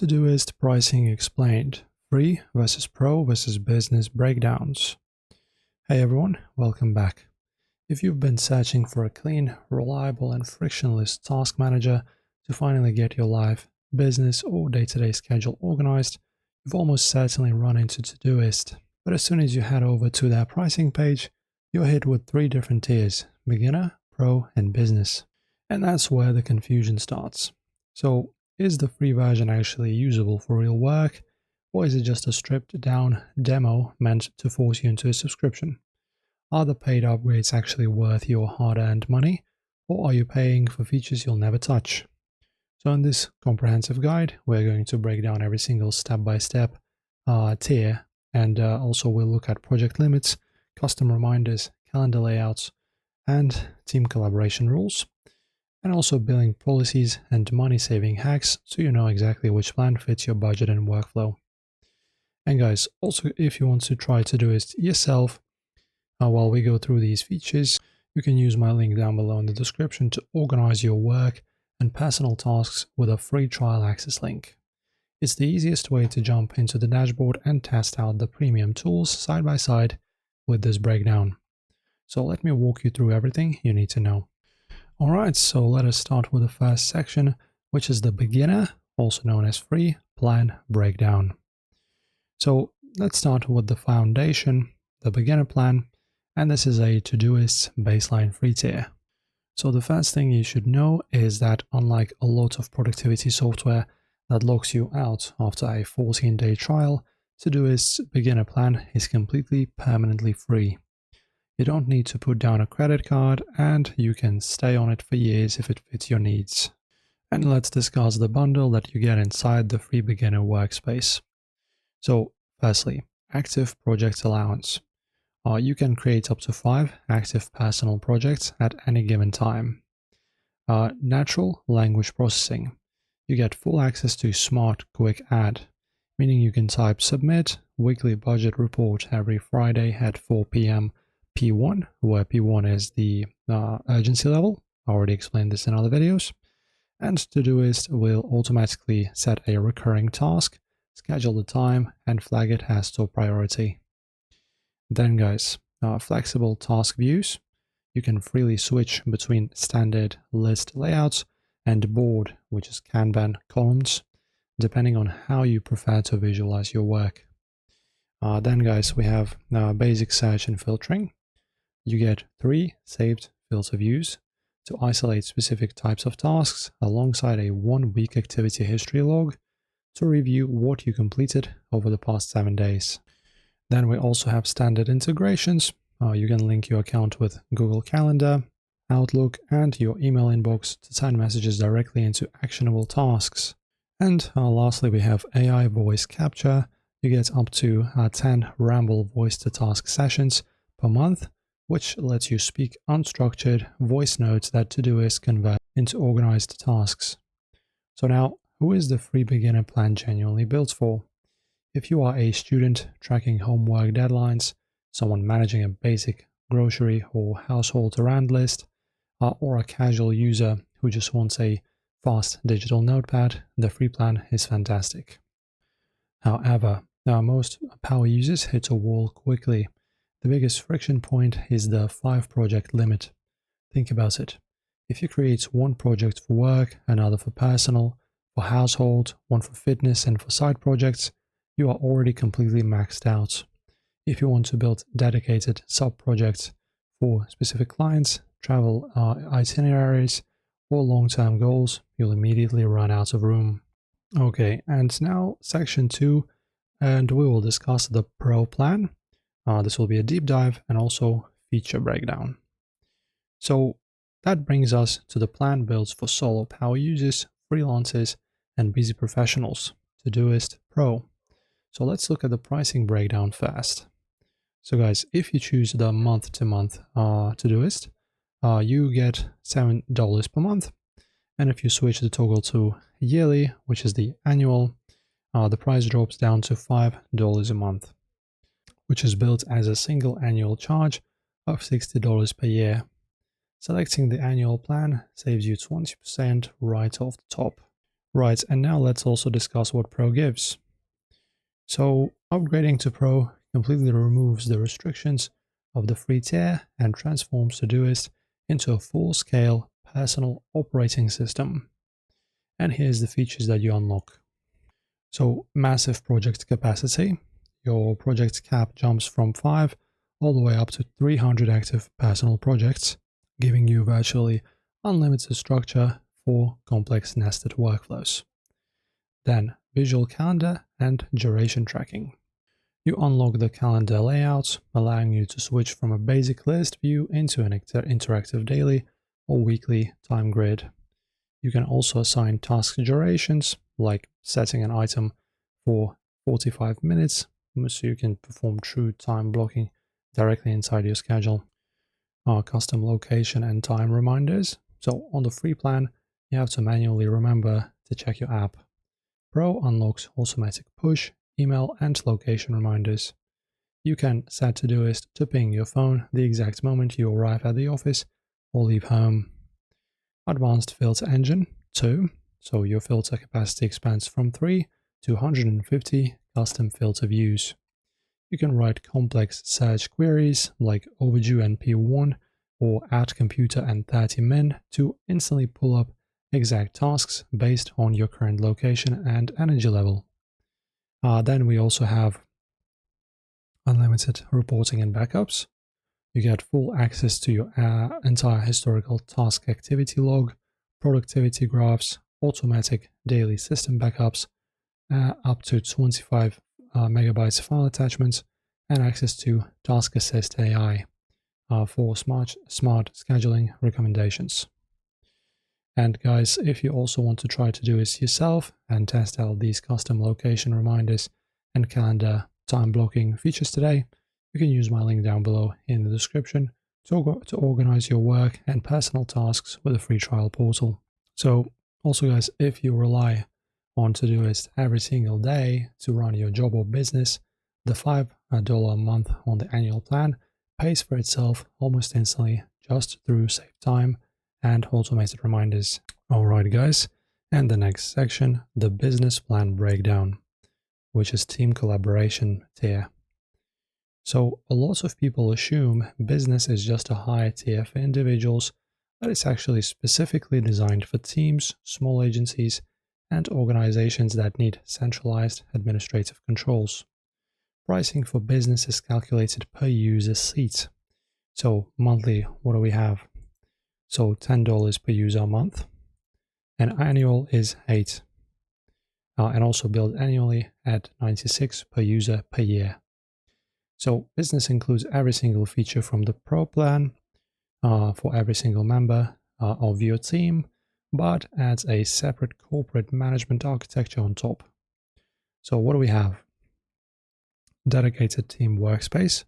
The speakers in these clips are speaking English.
Todoist pricing explained. Free versus pro versus business breakdowns. Hey everyone, welcome back. If you've been searching for a clean, reliable and frictionless task manager to finally get your life, business or day-to-day schedule organized, you've almost certainly run into Todoist. But as soon as you head over to their pricing page, you're hit with 3 different tiers: beginner, pro and business. And that's where the confusion starts. So, is the free version actually usable for real work, or is it just a stripped down demo meant to force you into a subscription? Are the paid upgrades actually worth your hard-earned money, or are you paying for features you'll never touch? So in this comprehensive guide, we're going to break down every single step-by-step tier, and also we'll look at project limits, custom reminders, calendar layouts, and team collaboration rules, and also billing policies and money-saving hacks so you know exactly which plan fits your budget and workflow. And guys, also if you want to try Todoist yourself, while we go through these features, you can use my link down below in the description to organize your work and personal tasks with a free trial access link. It's the easiest way to jump into the dashboard and test out the premium tools side by side with this breakdown. So let me walk you through everything you need to know. Alright, so let us start with the first section, which is the beginner, also known as free, plan breakdown. So let's start with the foundation, the beginner plan, and this is a Todoist baseline free tier. So the first thing you should know is that unlike a lot of productivity software that locks you out after a 14-day trial, Todoist's beginner plan is completely permanently free. You don't need to put down a credit card, and you can stay on it for years if it fits your needs. And let's discuss the bundle that you get inside the free beginner workspace. So, firstly, active project allowance. You can create up to 5 active personal projects at any given time. Natural language processing. You get full access to Smart Quick Add, meaning you can type submit weekly budget report every Friday at 4 p.m. P1, where P1 is the urgency level. I already explained this in other videos. And Todoist will automatically set a recurring task, schedule the time, and flag it as top priority. Then guys, flexible task views. You can freely switch between standard list layouts and board, which is Kanban columns, depending on how you prefer to visualize your work. Then guys, we have basic search and filtering. You get 3 saved filter views to isolate specific types of tasks alongside a 1-week activity history log to review what you completed over the past 7 days. Then we also have standard integrations. You can link your account with Google Calendar, Outlook, and your email inbox to turn messages directly into actionable tasks. And lastly, we have AI voice capture. You get up to 10 Ramble voice-to-task sessions per month, which lets you speak unstructured voice notes that Todoist convert into organized tasks. So now, who is the free beginner plan genuinely built for? If you are a student tracking homework deadlines, someone managing a basic grocery or household errand list, or a casual user who just wants a fast digital notepad, the free plan is fantastic. However, most power users hit a wall quickly. The biggest friction point is the 5 project limit. Think about it. If you create 1 project for work, another for personal, for household, 1 for fitness and for side projects, you are already completely maxed out. If you want to build dedicated sub-projects for specific clients, travel itineraries, or long-term goals, you'll immediately run out of room. Okay, and now section 2, and we will discuss the Pro plan. This will be a deep dive and also feature breakdown. So that brings us to the plan built for solo power users, freelancers, and busy professionals, Todoist Pro. So let's look at the pricing breakdown first. So guys, if you choose the month-to-month Todoist, you get $7 per month. And if you switch the toggle to yearly, which is the annual, the price drops down to $5 a month, which is built as a single annual charge of $60 per year. Selecting the annual plan saves you 20% right off the top. Right, and now let's also discuss what Pro gives. So upgrading to Pro completely removes the restrictions of the free tier and transforms Todoist into a full-scale personal operating system. And here's the features that you unlock. So massive project capacity. Your project cap jumps from 5 all the way up to 300 active personal projects, giving you virtually unlimited structure for complex nested workflows. Then visual calendar and duration tracking. You unlock the calendar layout, allowing you to switch from a basic list view into an interactive daily or weekly time grid. You can also assign task durations, like setting an item for 45 minutes, so you can perform true time blocking directly inside your schedule. Custom location and time reminders. So on the free plan, you have to manually remember to check your app. Pro unlocks automatic push, email, and location reminders. You can set Todoist to ping your phone the exact moment you arrive at the office or leave home. Advanced filter engine 2, so your filter capacity expands from 3 to 150 custom filter views. You can write complex search queries like overdue NP1 or add computer and 30min to instantly pull up exact tasks based on your current location and energy level. Then we also have unlimited reporting and backups. You get full access to your entire historical task activity log, productivity graphs, automatic daily system backups, up to 25 megabytes file attachments, and access to Task Assist AI for smart scheduling recommendations. And guys, if you also want to try to do this yourself and test out these custom location reminders and calendar time blocking features today, you can use my link down below in the description to organize your work and personal tasks with a free trial portal. So also guys, if you rely on Todoist every single day to run your job or business, the $5 a month on the annual plan pays for itself almost instantly just through save time and automated reminders. Alright guys, and the next section, the business plan breakdown, which is team collaboration tier. So a lot of people assume business is just a higher tier for individuals, but it's actually specifically designed for teams, small agencies, and organizations that need centralized administrative controls. Pricing for business is calculated per user seat. So monthly, what do we have? So $10 per user a month, and annual is 8. And also billed annually at 96 per user per year. So business includes every single feature from the Pro plan for every single member of your team, but adds a separate corporate management architecture on top. So what do we have? Dedicated team workspace.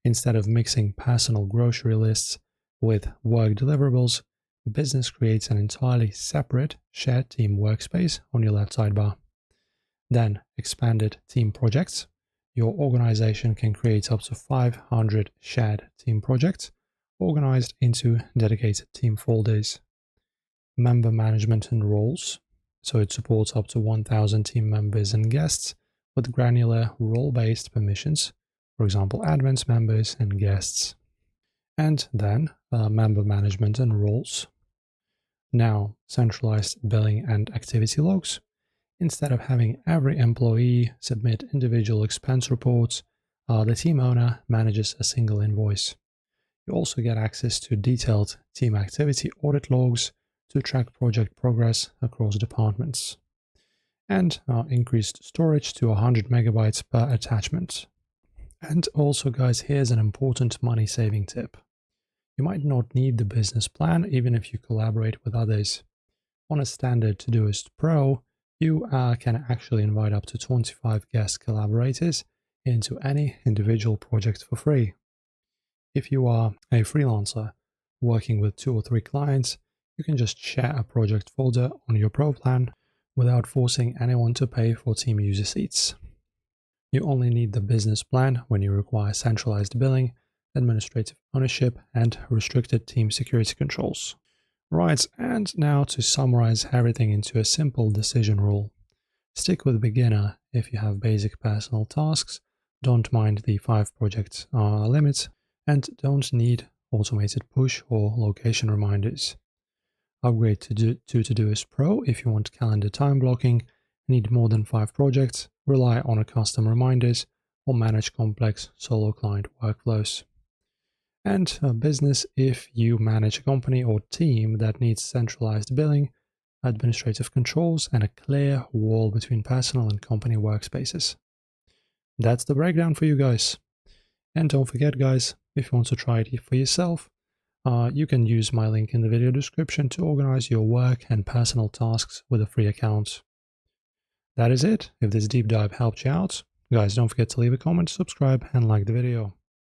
Instead of mixing personal grocery lists with work deliverables, business creates an entirely separate shared team workspace on your left sidebar. Then expanded team projects. Your organization can create up to 500 shared team projects organized into dedicated team folders. Member management and roles. So it supports up to 1,000 team members and guests with granular role-based permissions, for example, admins, members, and guests. And then member management and roles. Now, centralized billing and activity logs. Instead of having every employee submit individual expense reports, the team owner manages a single invoice. You also get access to detailed team activity audit logs to track project progress across departments. And increased storage to 100 megabytes per attachment. And also guys, here's an important money saving tip. You might not need the business plan even if you collaborate with others. On a standard Todoist Pro, you can actually invite up to 25 guest collaborators into any individual project for free. If you are a freelancer working with 2 or 3 clients, you can just share a project folder on your Pro plan without forcing anyone to pay for team user seats. You only need the business plan when you require centralized billing, administrative ownership, and restricted team security controls. Right, and now to summarize everything into a simple decision rule. Stick with beginner if you have basic personal tasks, don't mind the 5 project limit, and don't need automated push or location reminders. Upgrade to Todoist Pro if you want calendar time blocking, need more than 5 projects, rely on a custom reminders, or manage complex solo client workflows. And business if you manage a company or team that needs centralized billing, administrative controls, and a clear wall between personal and company workspaces. That's the breakdown for you guys. And don't forget, guys, if you want to try it for yourself, you can use my link in the video description to organize your work and personal tasks with a free account. That is it. If this deep dive helped you out, guys, don't forget to leave a comment, subscribe, and like the video.